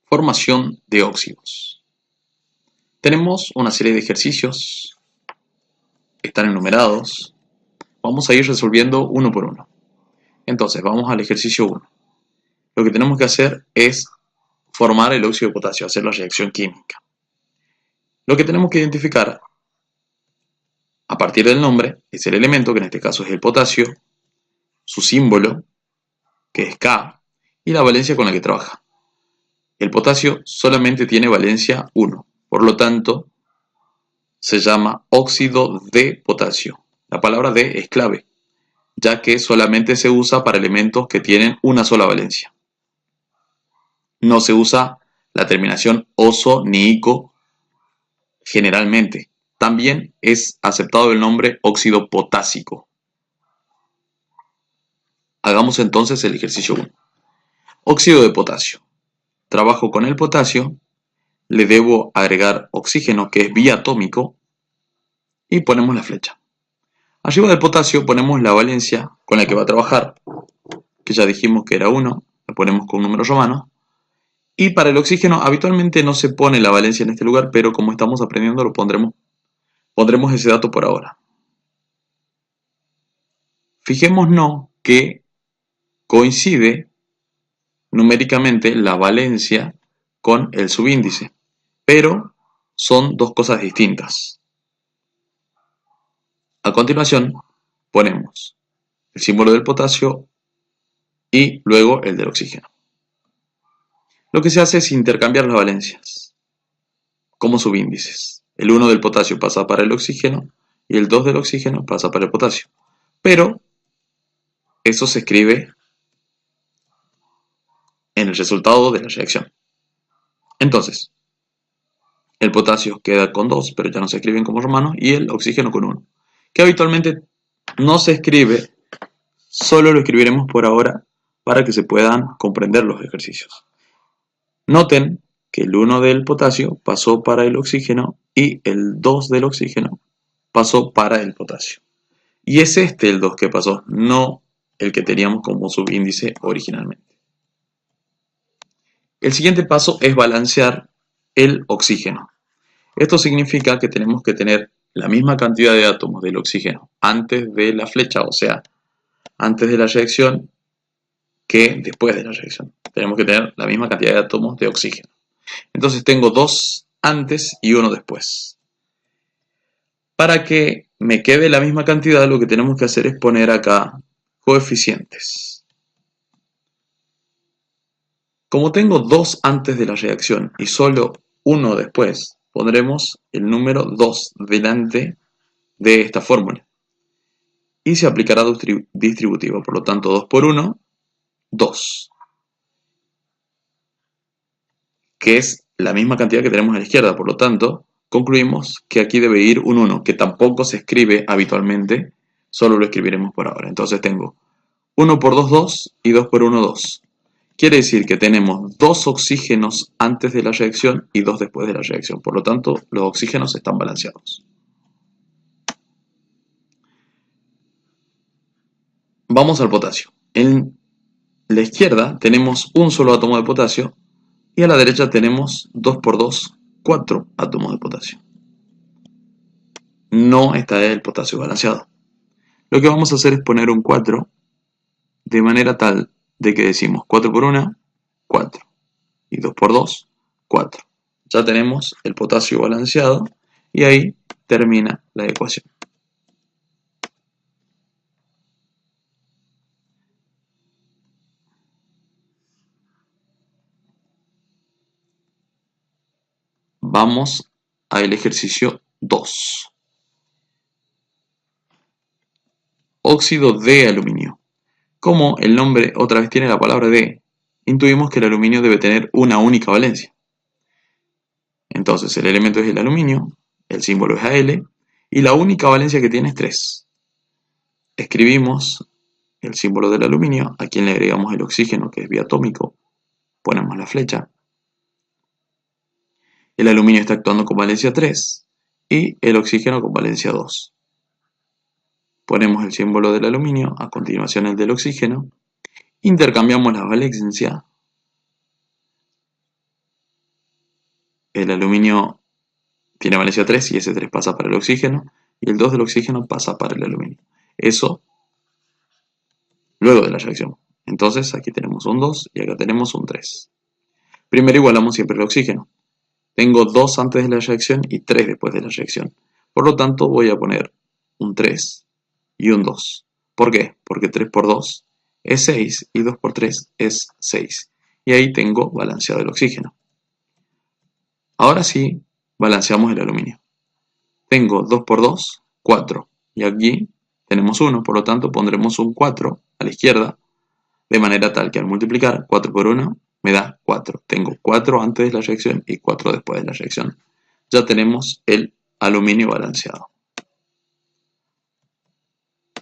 Formación de óxidos. Tenemos una serie de ejercicios, están enumerados. Vamos a ir resolviendo uno por uno. Entonces, vamos al ejercicio 1. Lo que tenemos que hacer es formar el óxido de potasio, hacer la reacción química. Lo que tenemos que identificar a partir del nombre es el elemento, que en este caso es el potasio, su símbolo, que es K, y la valencia con la que trabaja. El potasio solamente tiene valencia 1, por lo tanto, se llama óxido de potasio. La palabra de es clave, ya que solamente se usa para elementos que tienen una sola valencia. No se usa la terminación oso ni ico generalmente. También es aceptado el nombre óxido potásico. Hagamos entonces el ejercicio 1. Óxido de potasio. Trabajo con el potasio, le debo agregar oxígeno, que es biatómico, y ponemos la flecha. Arriba del potasio ponemos la valencia con la que va a trabajar, que ya dijimos que era 1, la ponemos con un número romano. Y para el oxígeno habitualmente no se pone la valencia en este lugar, pero como estamos aprendiendo lo pondremos ese dato por ahora. Fijémonos que coincide numéricamente la valencia con el subíndice, pero son dos cosas distintas. A continuación ponemos el símbolo del potasio y luego el del oxígeno. Lo que se hace es intercambiar las valencias como subíndices. El 1 del potasio pasa para el oxígeno y el 2 del oxígeno pasa para el potasio. Pero eso se escribe en el resultado de la reacción. Entonces, el potasio queda con 2, pero ya no se escriben como romanos, y el oxígeno con 1, que habitualmente no se escribe, solo lo escribiremos por ahora para que se puedan comprender los ejercicios. Noten que el 1 del potasio pasó para el oxígeno y el 2 del oxígeno pasó para el potasio. Y es este el 2 que pasó, no el que teníamos como subíndice originalmente. El siguiente paso es balancear el oxígeno. Esto significa que tenemos que tener la misma cantidad de átomos del oxígeno antes de la flecha, o sea, antes de la reacción, que después de la reacción. Tenemos que tener la misma cantidad de átomos de oxígeno. Entonces tengo 2 antes y 1 después. Para que me quede la misma cantidad, lo que tenemos que hacer es poner acá coeficientes. Como tengo 2 antes de la reacción y solo 1 después, pondremos el número 2 delante de esta fórmula. Y se aplicará distributiva, por lo tanto 2 por 1, 2. Que es la misma cantidad que tenemos a la izquierda, por lo tanto, concluimos que aquí debe ir un 1, que tampoco se escribe habitualmente, solo lo escribiremos por ahora. Entonces tengo 1 por 2, 2 y 2 por 1, 2. Quiere decir que tenemos 2 oxígenos antes de la reacción y 2 después de la reacción. Por lo tanto, los oxígenos están balanceados. Vamos al potasio. En la izquierda tenemos un solo átomo de potasio y a la derecha tenemos 2 por 2, 4 átomos de potasio. No está el potasio balanceado. Lo que vamos a hacer es poner un 4 de manera tal de que decimos 4 por 1, 4. Y 2 por 2, 4. Ya tenemos el potasio balanceado y ahí termina la ecuación. Vamos al ejercicio 2. Óxido de aluminio. Como el nombre otra vez tiene la palabra de, intuimos que el aluminio debe tener una única valencia. Entonces el elemento es el aluminio, el símbolo es Al, y la única valencia que tiene es 3. Escribimos el símbolo del aluminio, a quien le agregamos el oxígeno, que es biatómico, ponemos la flecha. El aluminio está actuando con valencia 3 y el oxígeno con valencia 2. Ponemos el símbolo del aluminio, a continuación el del oxígeno, intercambiamos la valencia el aluminio tiene valencia 3 y ese 3 pasa para el oxígeno, y el 2 del oxígeno pasa para el aluminio. Eso luego de la reacción. Entonces aquí tenemos un 2 y acá tenemos un 3. Primero igualamos siempre el oxígeno. Tengo 2 antes de la reacción y 3 después de la reacción. Por lo tanto voy a poner un 3 y un 2. ¿Por qué? Porque 3 por 2 es 6 y 2 por 3 es 6. Y ahí tengo balanceado el oxígeno. Ahora sí, balanceamos el aluminio. Tengo 2 por 2, 4. Y aquí tenemos 1, por lo tanto pondremos un 4 a la izquierda, de manera tal que al multiplicar 4 por 1 me da 4. Tengo 4 antes de la reacción y 4 después de la reacción. Ya tenemos el aluminio balanceado.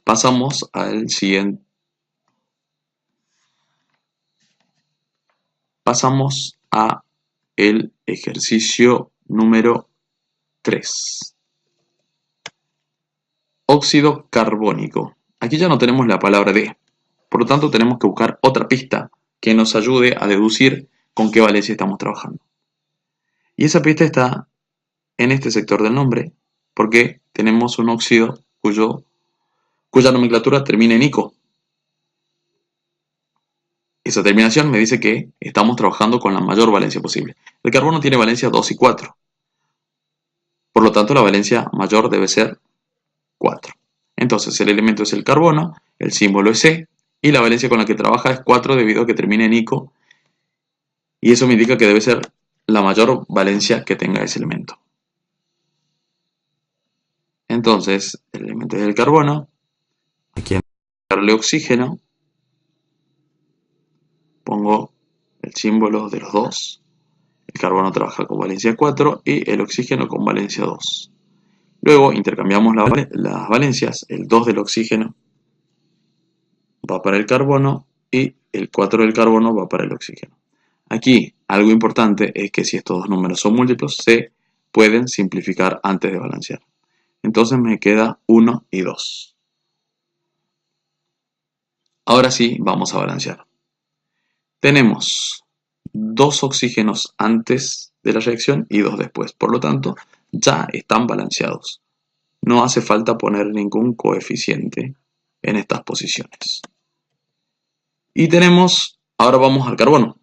Pasamos al siguiente. Pasamos a el ejercicio número 3. Óxido carbónico. Aquí ya no tenemos la palabra de, por lo tanto tenemos que buscar otra pista que nos ayude a deducir con qué valencia estamos trabajando. Y esa pista está en este sector del nombre, porque tenemos un óxido cuya nomenclatura termina en ico. Esa terminación me dice que estamos trabajando con la mayor valencia posible. El carbono tiene valencia 2 y 4. Por lo tanto, la valencia mayor debe ser 4. Entonces, el elemento es el carbono, el símbolo es C, y la valencia con la que trabaja es 4 debido a que termina en ico. Y eso me indica que debe ser la mayor valencia que tenga ese elemento. Entonces, el elemento es el carbono. Aquí en darle oxígeno, pongo el símbolo de los dos. El carbono trabaja con valencia 4 y el oxígeno con valencia 2. Luego intercambiamos las valencias. El 2 del oxígeno va para el carbono y el 4 del carbono va para el oxígeno. Aquí algo importante es que si estos dos números son múltiplos, se pueden simplificar antes de balancear. Entonces me queda 1 y 2. Ahora sí, vamos a balancear. Tenemos 2 oxígenos antes de la reacción y 2 después. Por lo tanto, ya están balanceados. No hace falta poner ningún coeficiente en estas posiciones. Y tenemos, ahora vamos al carbono.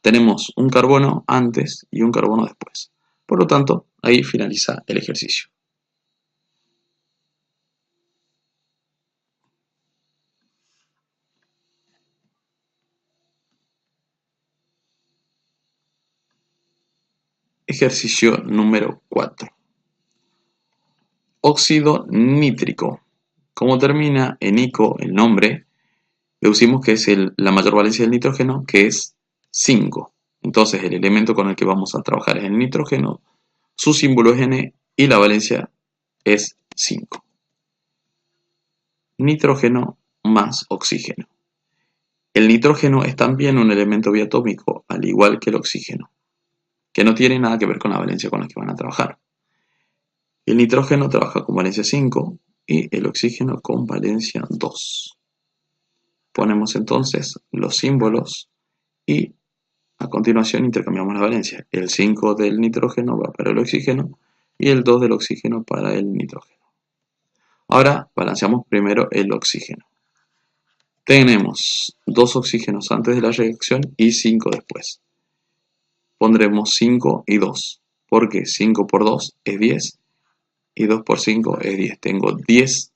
Tenemos un carbono antes y un carbono después. Por lo tanto, ahí finaliza el ejercicio. Ejercicio número 4. Óxido nítrico. Como termina en ico el nombre, deducimos que es la mayor valencia del nitrógeno, que es 5. Entonces el elemento con el que vamos a trabajar es el nitrógeno, su símbolo es N y la valencia es 5. Nitrógeno más oxígeno. El nitrógeno es también un elemento biatómico, al igual que el oxígeno, que no tiene nada que ver con la valencia con la que van a trabajar. El nitrógeno trabaja con valencia 5 y el oxígeno con valencia 2. Ponemos entonces los símbolos y a continuación intercambiamos la valencia. El 5 del nitrógeno va para el oxígeno y el 2 del oxígeno para el nitrógeno. Ahora balanceamos primero el oxígeno. Tenemos 2 oxígenos antes de la reacción y 5 después. Pondremos 5 y 2, porque 5 por 2 es 10 y 2 por 5 es 10. Tengo 10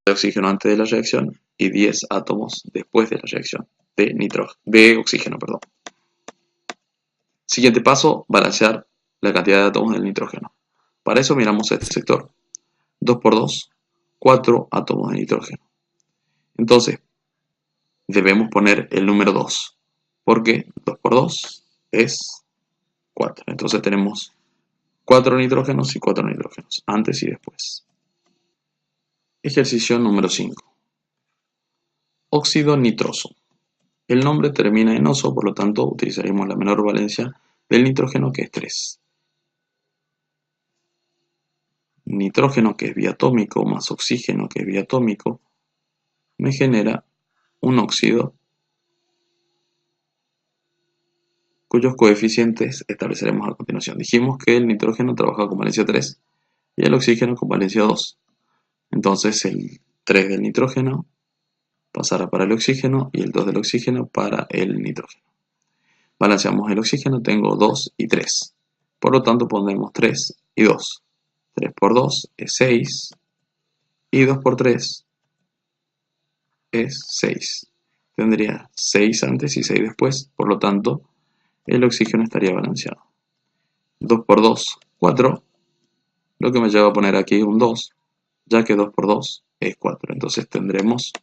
de oxígeno antes de la reacción y 10 átomos después de la reacción de oxígeno. Siguiente paso, balancear la cantidad de átomos del nitrógeno. Para eso miramos este sector. 2 por 2, 4 átomos de nitrógeno. Entonces, debemos poner el número 2, porque 2 por 2 es 4. Entonces tenemos 4 nitrógenos y 4 nitrógenos, antes y después. Ejercicio número 5. Óxido nitroso. El nombre termina en oso, por lo tanto utilizaremos la menor valencia del nitrógeno, que es 3. Nitrógeno, que es biatómico, más oxígeno, que es biatómico, me genera un óxido cuyos coeficientes estableceremos a continuación. Dijimos que el nitrógeno trabaja con valencia 3 y el oxígeno con valencia 2. Entonces el 3 del nitrógeno pasará para el oxígeno y el 2 del oxígeno para el nitrógeno. Balanceamos el oxígeno, tengo 2 y 3. Por lo tanto pondremos 3 y 2. 3 por 2 es 6 y 2 por 3 es 6. Tendría 6 antes y 6 después, por lo tanto el oxígeno estaría balanceado. 2 por 2, 4, lo que me lleva a poner aquí un 2, ya que 2 por 2 es 4. Entonces tendremos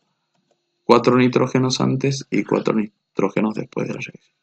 4 nitrógenos antes y 4 nitrógenos después de la reacción.